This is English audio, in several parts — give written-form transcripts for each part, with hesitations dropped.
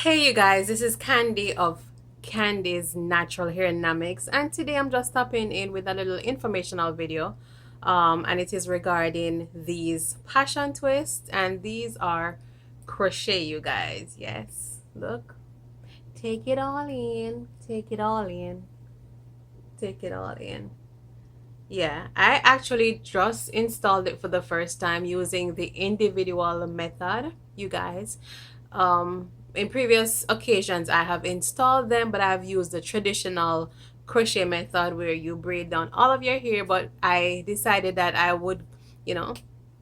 Hey you guys, this is Candy of Candy's Natural Hair Dynamics, and today I'm just stopping in with a little informational video, and it is regarding these passion twists, and these are crochet, you guys. Yes, look, take it all in, take it all in, take it all in. Yeah, I actually just installed it for the first time using the individual method, you guys. In previous occasions, I have installed them, but I've used the traditional crochet method where you braid down all of your hair. But I decided that I would, you know,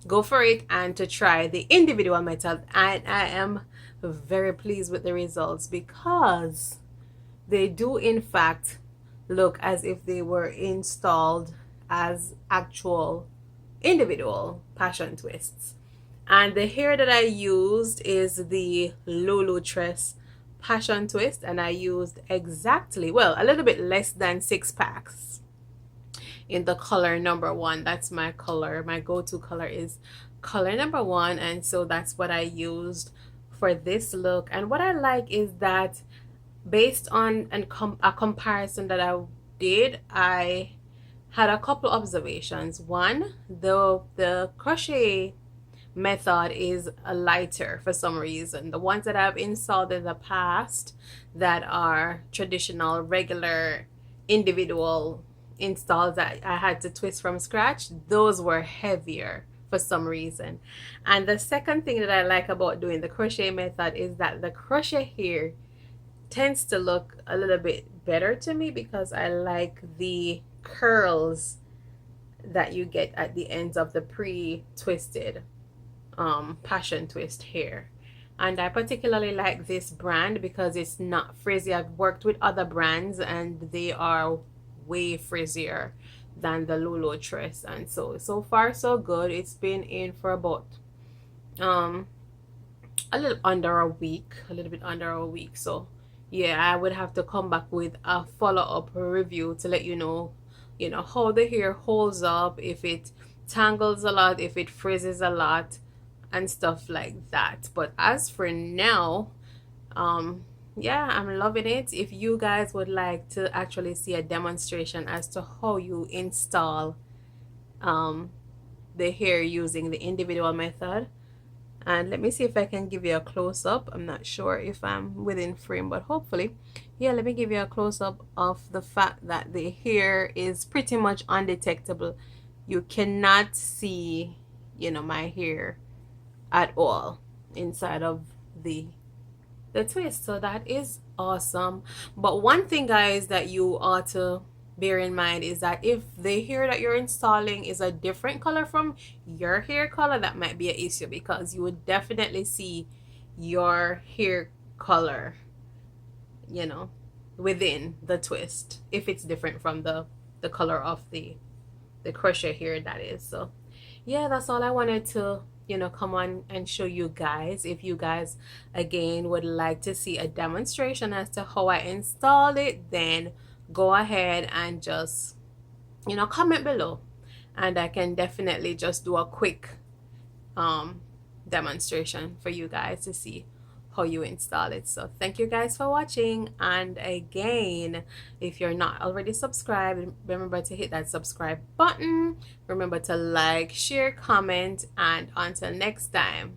go for it and to try the individual method. And I am very pleased with the results because they do, in fact, look as if they were installed as actual individual passion twists. And the hair that I used is the Lulu Tress passion twist, and I used exactly, well, a little bit less than 6 packs in the color number one. That's my color. My go-to color is color number one, and so that's what I used for this look. And what I like is that based on a comparison that I did, I had a couple observations. One, the crochet method is a lighter for some reason. The ones that I've installed in the past that are traditional, regular, individual installs that I had to twist from scratch, those were heavier for some reason. And the second thing that I like about doing the crochet method is that the crochet here tends to look a little bit better to me because I like the curls that you get at the ends of the pre-twisted passion twist hair. And I particularly like this brand because it's not frizzy. I've worked with other brands and they are way frizzier than the Lulu Tress, and so far so good. It's been in for about um a little under a week, a little bit under a week. So yeah, I would have to come back with a follow-up review to let you know, how the hair holds up, if it tangles a lot, if it frizzes a lot, and stuff like that. But as for now, yeah, I'm loving it. If you guys would like to actually see a demonstration as to how you install um the hair using the individual method, and let me see if I can give you a close-up. I'm not sure if I'm within frame, but hopefully. Yeah, let me give you a close-up of the fact that the hair is pretty much undetectable. You cannot see, my hair at all inside of the twist. So that is awesome. But one thing, guys, that you ought to bear in mind is that if the hair that you're installing is a different color from your hair color, that might be an issue because you would definitely see your hair color, within the twist if it's different from the color of the crochet hair, that is. So yeah, that's all I wanted to come on and show you guys. If you guys again would like to see a demonstration as to how I installed it, then go ahead and just comment below, and I can definitely just do a quick demonstration for you guys to see how you install it. So thank you guys for watching, and again, if you're not already subscribed, remember to hit that subscribe button. Remember to like, share, comment, and until next time,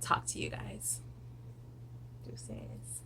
talk to you guys. Deuces.